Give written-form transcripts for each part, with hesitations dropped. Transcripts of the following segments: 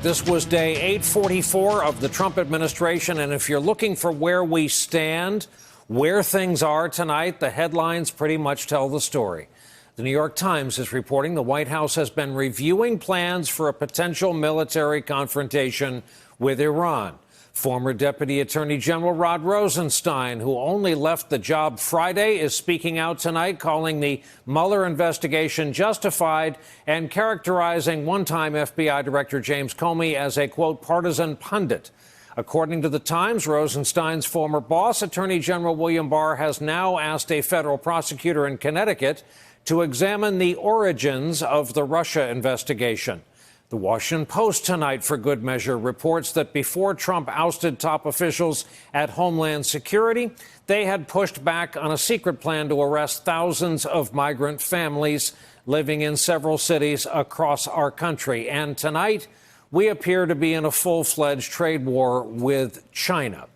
This was day 844 of the Trump administration, and if you're looking for where we stand, where things are tonight, the headlines pretty much tell the story. The New York Times is reporting the White House has been reviewing plans for a potential military confrontation with Iran. Former Deputy Attorney General Rod Rosenstein, who only left the job Friday, is speaking out tonight, calling the Mueller investigation justified and characterizing one-time FBI Director James Comey as a, quote, partisan pundit. According to the Times, Rosenstein's former boss, Attorney General William Barr, has now asked a federal prosecutor in Connecticut to examine the origins of the Russia investigation. The Washington Post tonight, for good measure, reports that before Trump ousted top officials at Homeland Security, they had pushed back on a secret plan to arrest thousands of migrant families living in several cities across our country. And tonight, we appear to be in a full-fledged trade war with China.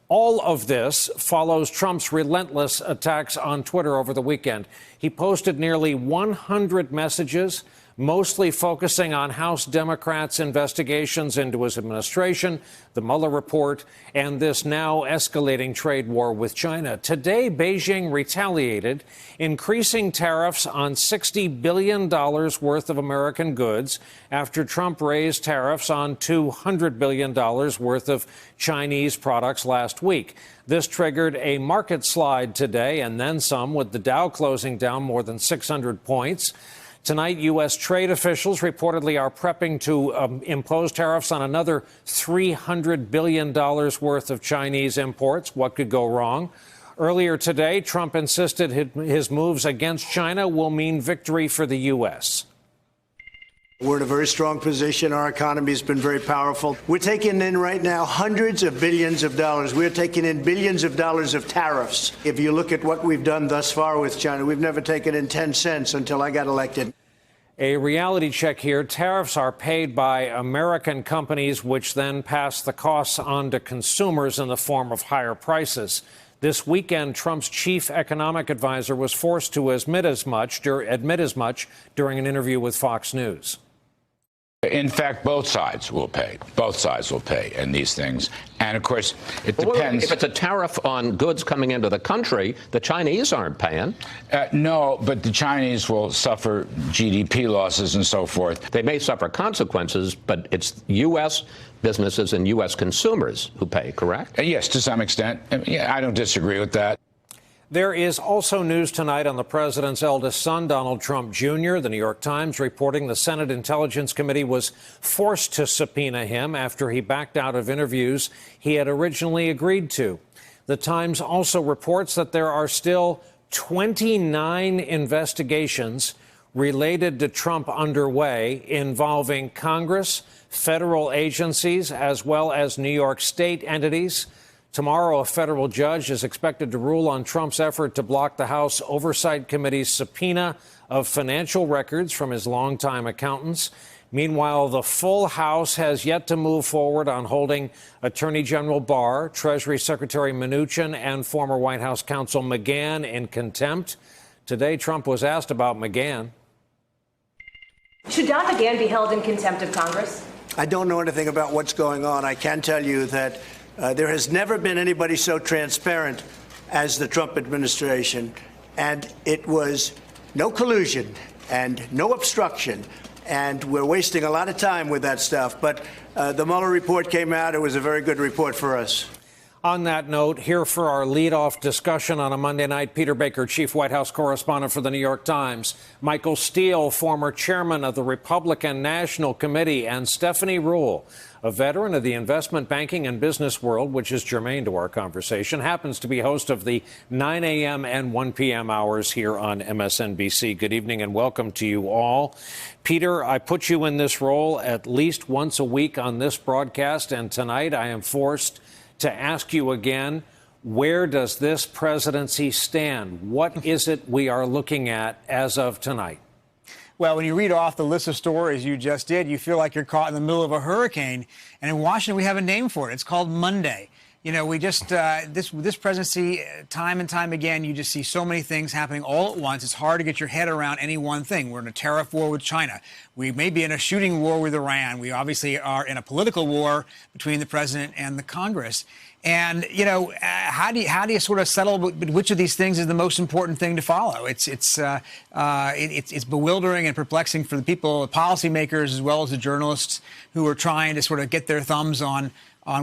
All of this follows Trump's relentless attacks on Twitter over the weekend. He posted nearly 100 messages, mostly focusing on House Democrats' investigations into his administration, the Mueller report, and this now escalating trade war with China. Today, Beijing retaliated, increasing tariffs on $60 billion worth of American goods after Trump raised tariffs on $200 billion worth of Chinese products last week. This triggered a market slide today and then some, with the Dow closing down more than 600 points. Tonight, U.S. trade officials reportedly are prepping to impose tariffs on another $300 billion worth of Chinese imports. What could go wrong? Earlier today, Trump insisted his moves against China will mean victory for the U.S. We're in a very strong position. Our economy has been very powerful. We're taking in right now hundreds of billions of dollars. We're taking in billions of dollars of tariffs. If you look at what we've done thus far with China, we've never taken in 10 cents until I got elected. A reality check here. Tariffs are paid by American companies, which then pass the costs on to consumers in the form of higher prices. This weekend, Trump's chief economic advisor was forced to admit as much during an interview with Fox News. In fact, both sides will pay. Both sides will pay in these things. And, of course, it depends. If it's a tariff on goods coming into the country, the Chinese aren't paying. No, but the Chinese will suffer GDP losses and so forth. They may suffer consequences, but it's U.S. businesses and U.S. consumers who pay, correct? Yes, to some extent. I don't disagree with that. There is also news tonight on the president's eldest son, Donald Trump Jr. The New York Times reporting the Senate Intelligence Committee was forced to subpoena him after he backed out of interviews he had originally agreed to. The Times also reports that there are still 29 investigations related to Trump underway involving Congress, federal agencies, as well as New York state entities. Tomorrow, a federal judge is expected to rule on Trump's effort to block the House Oversight Committee's subpoena of financial records from his longtime accountants. Meanwhile, the full House has yet to move forward on holding Attorney General Barr, Treasury Secretary Mnuchin, and former White House counsel McGahn in contempt. Today, Trump was asked about McGahn. Should Don McGahn be held in contempt of Congress? I don't know anything about what's going on. I can tell you that there has never been anybody so transparent as the Trump administration, and it was no collusion and no obstruction, and we're wasting a lot of time with that stuff. But the Mueller report came out. It was a very good report for us. On that note, here for our leadoff discussion on a Monday night, Peter Baker, chief White House correspondent for the New York Times, Michael Steele, former chairman of the Republican National Committee, and Stephanie Ruhle, a veteran of the investment banking and business world, which is germane to our conversation, happens to be host of the 9 a.m. and 1 p.m. hours here on MSNBC. Good evening and welcome to you all. Peter, I put you in this role at least once a week on this broadcast, and tonight I am forced to ask you again, where does this presidency stand? What is it we are looking at as of tonight? Well, when you read off the list of stories you just did, you feel like you're caught in the middle of a hurricane. And in Washington, we have a name for it. It's called Monday. You know, we just this presidency, time and time again, you just see so many things happening all at once. It's hard to get your head around any one thing. We're in a tariff war with China. We may be in a shooting war with Iran. We obviously are in a political war between the president and the Congress. And you know, how do you sort of settle which of these things is the most important thing to follow? It's bewildering and perplexing for the people, the policymakers, as well as the journalists who are trying to sort of get their thumbs on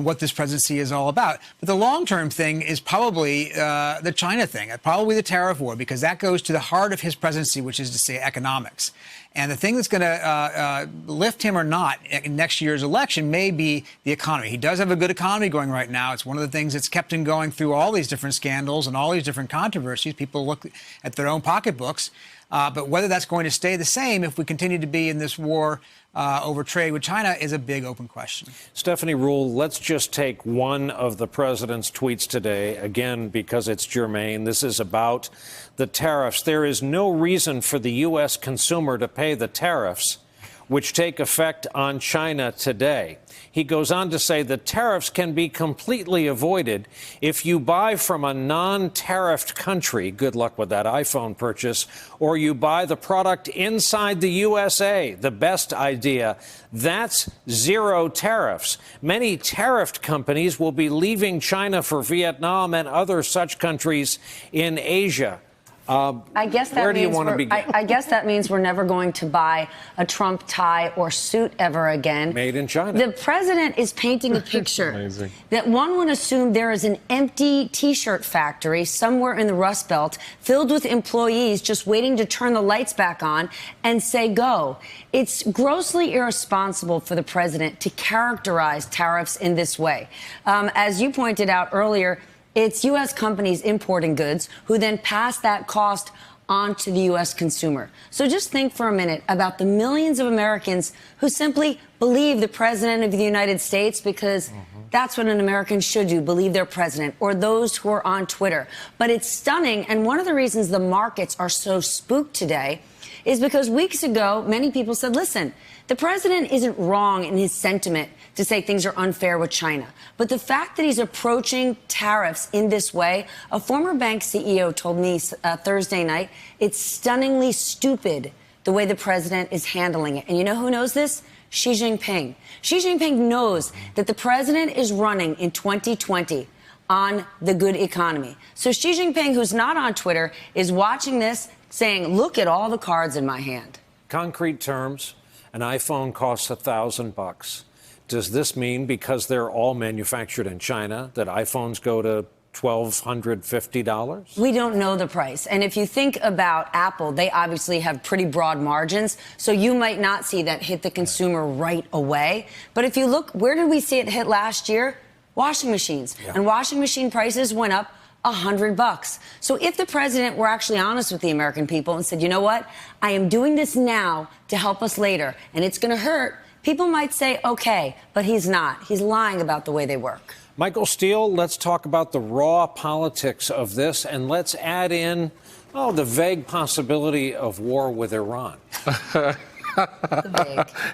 what this presidency is all about. But the long-term thing is probably the China thing, probably the tariff war, because that goes to the heart of his presidency, which is to say economics. And the thing that's going to lift him or not in next year's election may be the economy. He does have a good economy going right now. It's one of the things that's kept him going through all these different scandals and all these different controversies. People look at their own pocketbooks. But whether that's going to stay the same if we continue to be in this war over trade with China is a big open question. Stephanie Ruhle, let's just take one of the president's tweets today, again, because it's germane. This is about the tariffs. There is no reason for the U.S. consumer to pay the tariffs which take effect on China today. He goes on to say the tariffs can be completely avoided if you buy from a non-tariffed country, good luck with that iPhone purchase, or you buy the product inside the USA, the best idea. That's zero tariffs. Many tariffed companies will be leaving China for Vietnam and other such countries in Asia. I guess that where do you means want to begin? I guess that means we're never going to buy a Trump tie or suit ever again. Made in China. The president is painting a picture that one would assume there is an empty T-shirt factory somewhere in the Rust Belt filled with employees just waiting to turn the lights back on and say go. It's grossly irresponsible for the president to characterize tariffs in this way. As you pointed out earlier, it's U.S. companies importing goods who then pass that cost on to the U.S. consumer. So just think for a minute about the millions of Americans who simply believe the president of the United States because that's what an American should do, believe their president, or those who are on Twitter. But it's stunning, and one of the reasons the markets are so spooked today is because weeks ago, many people said, listen, the president isn't wrong in his sentiment to say things are unfair with China. But the fact that he's approaching tariffs in this way, a former bank CEO told me Thursday night, it's stunningly stupid the way the president is handling it. And you know who knows this? Xi Jinping. Xi Jinping knows that the president is running in 2020 on the good economy. So Xi Jinping, who's not on Twitter, is watching this saying, look at all the cards in my hand. Concrete terms, an iPhone costs $1,000. Does this mean because they're all manufactured in China that iPhones go to $1,250? We don't know the price. And if you think about Apple, they obviously have pretty broad margins. So you might not see that hit the consumer right away. But if you look, where did we see it hit last year? Washing machines. Yeah. And washing machine prices went up $100. So if the president were actually honest with the American people and said, you know what, I am doing this now to help us later, and it's going to hurt, people might say, okay, but he's not. He's lying about the way they work. Michael Steele, let's talk about the raw politics of this, and let's add in, the vague possibility of war with Iran.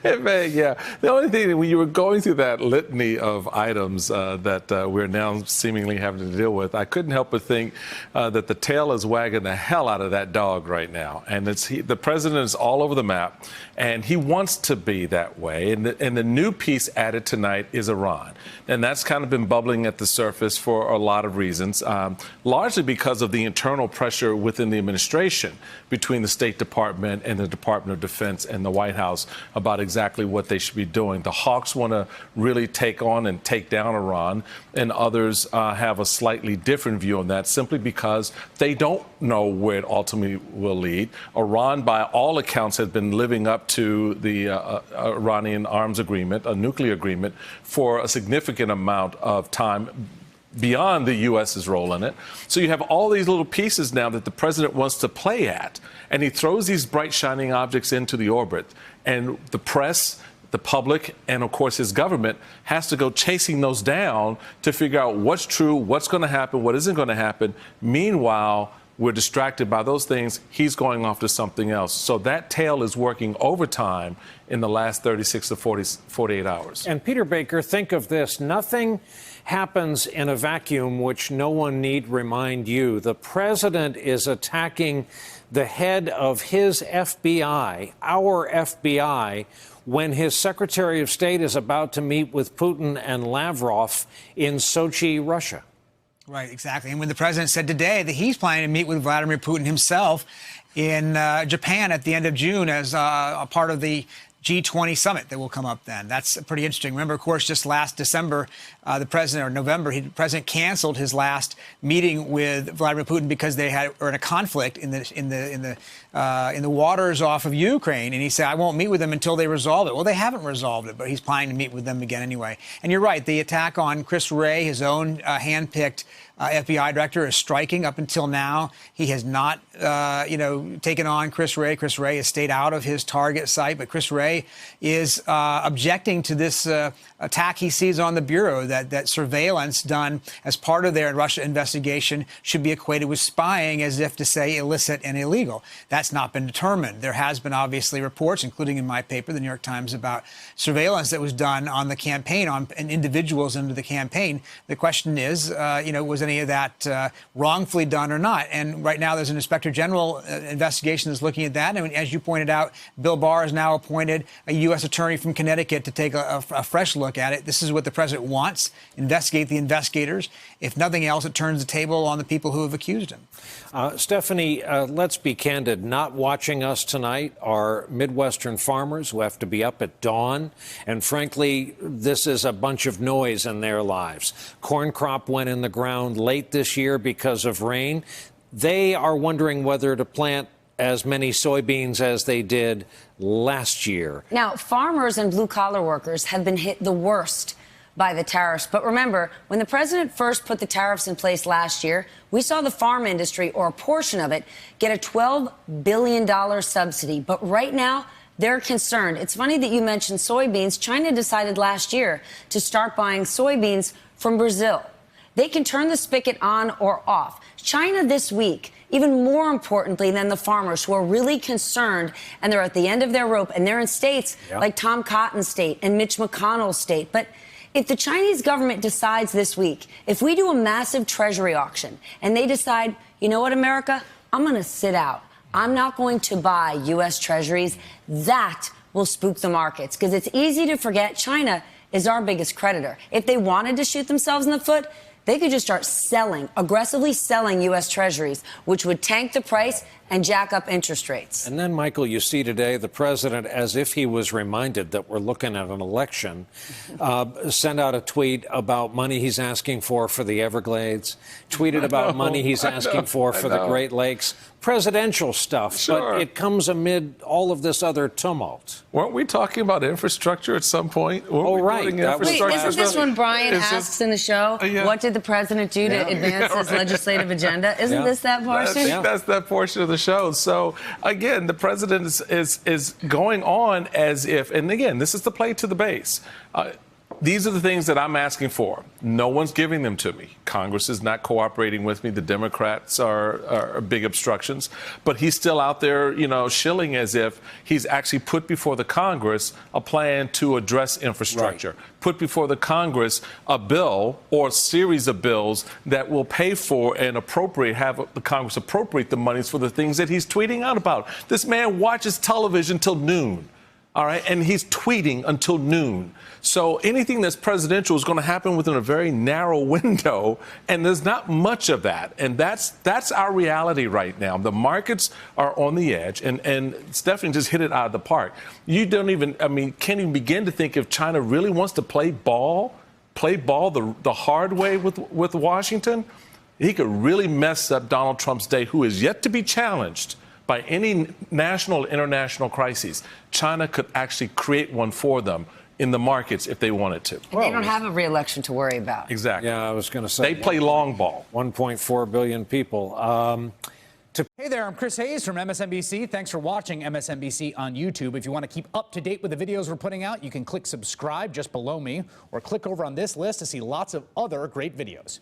Vague, yeah. The only thing, when you were going through that litany of items that we're now seemingly having to deal with, I couldn't help but think that the tail is wagging the hell out of that dog right now. And the president is all over the map, and he wants to be that way. And the new piece added tonight is Iran. And that's kind of been bubbling at the surface for a lot of reasons, largely because of the internal pressure within the administration between the State Department and the Department of Defense and the White House about exactly what they should be doing. The hawks want to really take on and take down Iran, and others have a slightly different view on that simply because they don't know where it ultimately will lead. Iran, by all accounts, has been living up to the Iranian arms agreement, a nuclear agreement, for a significant amount of time beyond the U.S.'s role in it. So you have all these little pieces now that the president wants to play at, and he throws these bright, shining objects into the orbit. And the press, the public, and of course his government has to go chasing those down to figure out what's true, what's going to happen, what isn't going to happen. Meanwhile, We're distracted by those things. He's going off to something else. So that tail is working overtime in the last 36 to 48 hours. And Peter Baker, think of this. Nothing happens in a vacuum, which no one need remind you. The president is attacking the head of his FBI, our FBI, when his Secretary of State is about to meet with Putin and Lavrov in Sochi, Russia. Right, exactly. And when the president said today that he's planning to meet with Vladimir Putin himself in Japan at the end of June as a part of the G20 summit that will come up then. That's pretty interesting. Remember, of course, just last December, the president canceled his last meeting with Vladimir Putin because they were in a conflict in the waters off of Ukraine, and he said, "I won't meet with them until they resolve it." Well, they haven't resolved it, but he's planning to meet with them again anyway. And you're right, the attack on Chris Wray, his own handpicked FBI director, is striking. Up until now, he has not, taken on Chris Wray. Chris Wray has stayed out of his target site, but Chris Wray is objecting to this attack he sees on the Bureau, that surveillance done as part of their Russia investigation should be equated with spying, as if to say illicit and illegal. That's not been determined. There has been obviously reports, including in my paper, the New York Times, about surveillance that was done on the campaign, and individuals into the campaign. The question is, was any of that wrongfully done or not? And right now there's an Inspector General investigation that's looking at that. And as you pointed out, Bill Barr has now appointed a U.S. attorney from Connecticut to take a fresh look at it. This is what the president wants: investigate the investigators. If nothing else, it turns the table on the people who have accused him. Stephanie, let's be candid. Not watching us tonight are Midwestern farmers who have to be up at dawn. And frankly, this is a bunch of noise in their lives. Corn crop went in the ground late this year because of rain. They are wondering whether to plant as many soybeans as they did last year. Now, farmers and blue-collar workers have been hit the worst by the tariffs. But remember, when the president first put the tariffs in place last year, we saw the farm industry, or a portion of it, get a $12 billion subsidy. But right now, they're concerned. It's funny that you mentioned soybeans. China decided last year to start buying soybeans from Brazil. They can turn the spigot on or off. China this week, even more importantly than the farmers who are really concerned, and they're at the end of their rope, and they're in states like Tom Cotton's state and Mitch McConnell's state. But if the Chinese government decides this week, if we do a massive treasury auction and they decide, you know what, America, I'm going to sit out. I'm not going to buy U.S. treasuries. That will spook the markets, because it's easy to forget China is our biggest creditor. If they wanted to shoot themselves in the foot, they could just start aggressively selling U.S. treasuries, which would tank the price and jack up interest rates. And then, Michael, you see today the president, as if he was reminded that we're looking at an election, sent out a tweet about money he's asking for the Everglades, tweeted about money he's asking for the Great Lakes. Presidential stuff, Sure. But it comes amid all of this other tumult. Weren't we talking about infrastructure at some point? Right. Wait, isn't this when Brian asks in the show, what did the president do to advance his legislative agenda? Isn't this that portion? That's that portion of the show. So, again, the president is going on as if, and again, this is the play to the base. These are the things that I'm asking for. No one's giving them to me. Congress is not cooperating with me. The Democrats are big obstructions. But he's still out there, shilling as if he's actually put before the Congress a plan to address infrastructure. Right. Put before the Congress a bill or a series of bills that will pay for and have the Congress appropriate the monies for the things that he's tweeting out about. This man watches television till noon. All right, and he's tweeting until noon. So anything that's presidential is going to happen within a very narrow window, and there's not much of that. And that's our reality right now. The markets are on the edge, and Stephanie just hit it out of the park. You can't even begin to think if China really wants to play ball the hard way with Washington. He could really mess up Donald Trump's day, who is yet to be challenged by any national or international crises. China could actually create one for them in the markets if they wanted to. And they don't have a re-election to worry about. Exactly. Yeah, I was going to say. They play long ball. 1.4 billion people. Hey there, I'm Chris Hayes from MSNBC. Thanks for watching MSNBC on YouTube. If you want to keep up to date with the videos we're putting out, you can click subscribe just below me, or click over on this list to see lots of other great videos.